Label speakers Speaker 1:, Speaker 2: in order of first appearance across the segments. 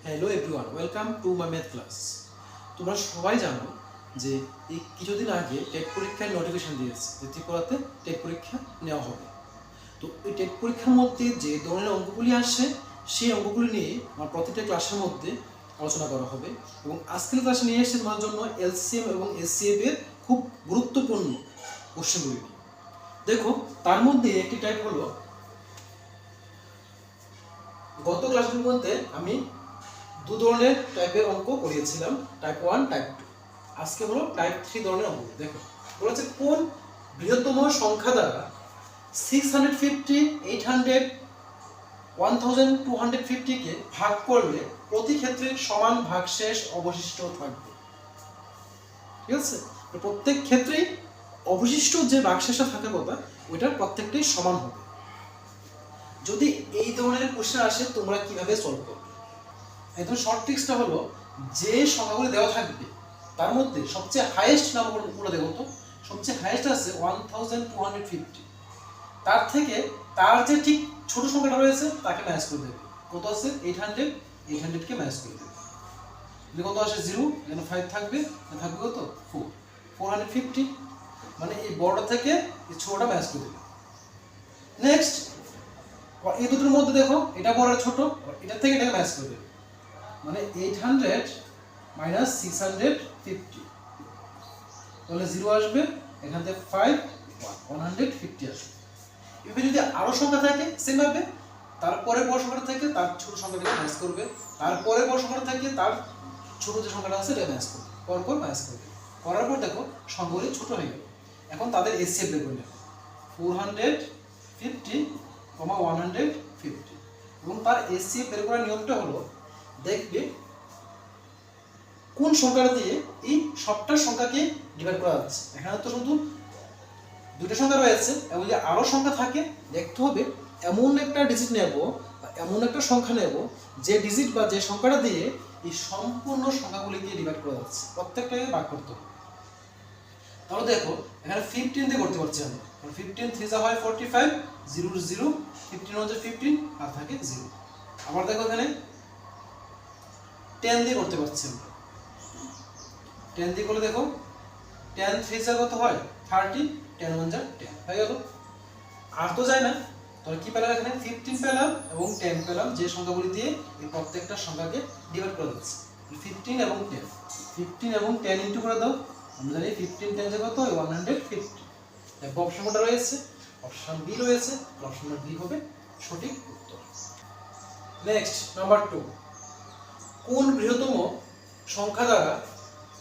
Speaker 1: Hello everyone, welcome to my math class. তোমরা সবাই জানো যে এই কিছুদিন আগে টেট পরীক্ষার নোটিফিকেশন দিয়েছে যে ত্রিপুরাতে টেট পরীক্ষা নেওয়া হবে। তো এই টেট পরীক্ষার মধ্যে যে ধরনের অঙ্কগুলি আসে সেই অঙ্কগুলি নিয়ে আমার প্রতিটা ক্লাসের মধ্যে আলোচনা করা হবে এবং আজকের ক্লাসে নিয়ে এসেছে তোমার জন্য এলসিএম এবং এসসিএফ এর খুব গুরুত্বপূর্ণ কোশ্চেনগুলি নিয়ে। দেখো, তার মধ্যে একটি টাইপ হলো, গত ক্লাসগুলির মধ্যে আমি দু ধরনের টাইপের অঙ্ক করিয়েছিলাম, টাইপ 1 টাইপ 2। আজকে হলো টাইপ 3 ধরনের অঙ্ক। দেখো, বলেছে কোন বৃহত্তম সংখ্যা দ্বারা 650, 800, 1250 কে ভাগ করলে প্রতি ক্ষেত্রে সমান ভাগশেষ অবশিষ্ট থাকবে। ঠিক আছে, প্রত্যেক ক্ষেত্রেই অবশিষ্ট যে ভাগশেষটা থাকার কথা ওইটার প্রত্যেকটাই সমান হবে। যদি এই ধরনের কোশ্চেন আসে তোমরা কিভাবে সলভ করবে? একদম শর্ট ট্রিক্সটা হলো, যে সংখ্যাগুলো দেওয়া থাকবে তার মধ্যে সবচেয়ে হাইয়েস্ট নাম্বারগুলো দেখো তো, সবচেয়ে হাইয়েস্ট আছে 1250। তার থেকে তার যে ঠিক ছোট সংখ্যাটা রয়েছে তাকে ম্যাচ করে দেবে। কত আছে? 800, 800 কে ম্যাচ করে দেবে। কত আসে? 0, এখানে 5 থাকবে, থাকবে কত? 4, 450। মানে এই বড়টা থেকে এই ছোটটা ম্যাচ করে দেবে। নেক্সট, এই দুটোর মধ্যে দেখো, এটা বড় আর ছোট, এটা থেকে এটাকে ম্যাচ করে দেবে। মানে 800 মাইনাস 650, তাহলে 0 আসবে, এখান থেকে 5, 150 আসবে। এভাবে যদি আরো সংখ্যা থাকে সেম ভাবে তারপরে বড় সংখ্যাটা থেকে তার ছোট সংখ্যাটাকে ম্যাচ করবে, তারপরে বড় সংখ্যাটা থেকে তার ছোট যে সংখ্যাটা আছে এটা ম্যাচ করবে, পরপর ম্যাচ করবে। করার পর দেখো সংখ্যাগুলি ছোট হয়ে গেল। এখন তাদের এসসিএফ বের করে নেবে, 450, 150 এবং তার এসসিএফ বের করার নিয়মটা হলো, দেখবে কোন সংখ্যাটা দিয়ে এই সবটা সংখ্যাকে ডিভাইড করা যাচ্ছে। এখানে তো শুধু দুটো সংখ্যা রয়েছে এবং যদি আরো সংখ্যা থাকে দেখতে হবে এমন একটা ডিজিট নেব বা এমন একটা সংখ্যা নেব যে ডিজিট বা যে সংখ্যাটা দিয়ে এই সম্পূর্ণ সংখ্যাগুলিকে ডিভাইড করা যাচ্ছে, প্রত্যেকটাকে ভাগ করতে হবে। তাহলে দেখো এখানে 15 দিয়ে করতে পারছি আমরা, 15 3 যা হয় 45, 0 0, 15 হচ্ছে 15 আর থাকে 0। আবার দেখো এখানে 10 দিয়ে করতে পারছি আমরা, 10 দিয়ে করলে দেখো 10 3 যা কত হয় 30, 10 1 যা 10 হয়ে গেল। আর তো যায় না, তাহলে কি পেলাম? এখানে 15 পেলাম এবং 10 পেলাম, যে সংখ্যাগুলি দিয়ে এই প্রত্যেকটা সংখ্যাকে ডিভাইড করা যাচ্ছে। 15 এবং 10, 15 এবং 10 ইনটু করে দাও, আমরা জানি 15 10 যা কত 150। দেখো অপশন কোনটা রয়েছে? অপশন বি রয়েছে, অপশন বি হবে সঠিক উত্তর। নেক্সট নাম্বার 2, কোন বৃহত্তম সংখ্যা দ্বারা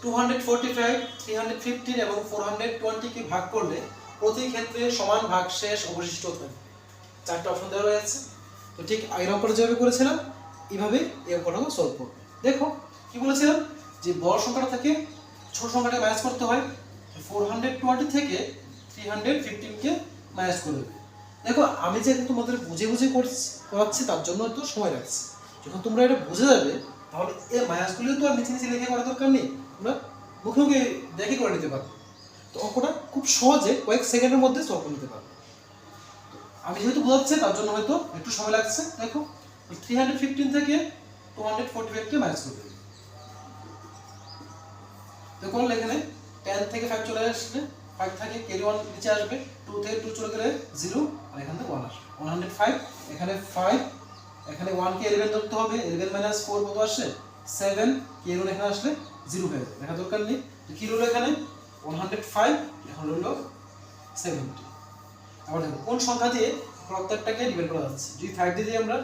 Speaker 1: 245, 315 এবং 420 কে ভাগ করলে প্রতি ক্ষেত্রে সমান ভাগশেষ অবশিষ্ট থাকবে? চারটা অপশন দেওয়া রয়েছে। তো ঠিক আগের অঙ্কটা যেভাবে করেছিলাম এইভাবে এই অঙ্কটাও সলভ করবে। দেখো কি বলেছিলাম, যে বড় সংখ্যাটা থেকে ছোট সংখ্যাটা ম্যাচ করতে হয়, 420 থেকে 315 কে ম্যাচ করে দেবে। দেখো আমি যে তোমাদের বুঝে বুঝে করাচ্ছি তার জন্য একটু সময় লাগছে। যখন তোমরা এটা বুঝে যাবে তাহলে এই ম্যাচগুলো তো আর নিচে নিচে লিখে করার দরকার নেই, তোমরা মুখে মুখে দেখে করে নিতে পারবে। তো অঙ্কটা খুব সহজে কয়েক সেকেন্ডের মধ্যে সলভ করে নিতে পারবে। আমি যেহেতু বোঝাচ্ছি তার জন্য হয়তো একটু সময় লাগছে। দেখো 315 থেকে 245 কে ম্যাচ করবে। দেখো এখানে 10 থেকে 5 চলে আসলে 5 থেকে ক্যারি 1 নিচে আসবে, 2 থেকে 2 চলে গেলে 0 আর এখান থেকে 1 আসবে, 105। এখানে 5, এখানে 1 কে 11 ধরতে হবে, 11 মাইনাস 4 কত আসে? 7। ক্যারি 1 এখানে আসলে 0 হয়ে যাবে, দেখা দরকার নেই। তো কি হলো এখানে 105, এখন হলো 70। আবার দেখো কোন সংখ্যা দিয়ে প্রত্যেকটাকে ডিভাইড করা যাচ্ছে। যদি 5 দিয়ে দিই আমরা,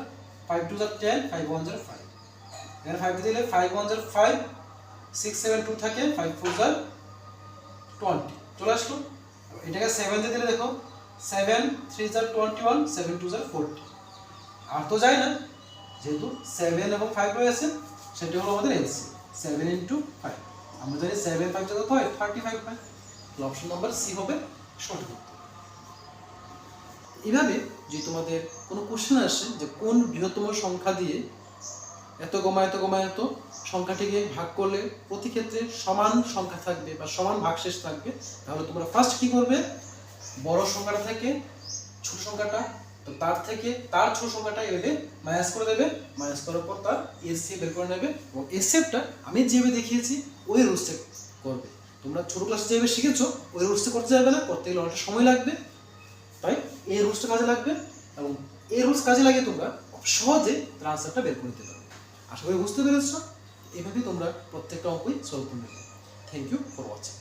Speaker 1: 5 2 যা 10, 5 1 যা 5। এখানে 5 দিয়ে দিলে 5 1 যা 5, 6 7 2 থাকে, 5 4 যা 20 চলে আসলো। এটাকে 7 দিয়ে দিলে দেখো 7 3 যা 21, 7 2 যা 40। আর তো যায় না, যেহেতু 7 এবং 5 রয়েছে সেটা হলো আমাদের এলসি, 7 ইনটু 5। আমরা জানি 7 5 কত হয় 35 হয়। তো অপশন নাম্বার সি হবে সঠিক উত্তর। এইভাবে যদি তোমাদের কোনো কোশ্চেন আসে যে কোন বৃহত্তম সংখ্যা দিয়ে এত কমা এত কমা এত সংখ্যাটিকে ভাগ করলে প্রতি ক্ষেত্রে সমান সংখ্যা থাকবে বা সমান ভাগশেষ থাকবে, তাহলে তোমরা ফার্স্ট কি করবে? বড় সংখ্যাটা থেকে ছোট সংখ্যাটা তো তার থেকে তার ছোট সংখ্যাটা এভাবে মাইনাস করে দেবে, মাইনাস করার পর তার এসসিএফ বের করে নেবে এবং এসসিএফটা আমি যেভাবে দেখিয়েছি ওই রুলসে করবে। তোমরা ছোট ক্লাসে যেভাবে শিখেছো ওই রুলসে করতে যাবে না, করতে গেলে অনেকটা সময় লাগবে, তাই এই রুলসটা কাজে লাগবে এবং এই রুলস কাজে লাগিয়ে তোমরা খুব সহজে তার আনসারটা বের করে নিতে পারবে। আশা করি বুঝতে পেরেছো। এভাবেই তোমরা প্রত্যেকটা অঙ্কই সলভ করে নেবে। Thank you for watching.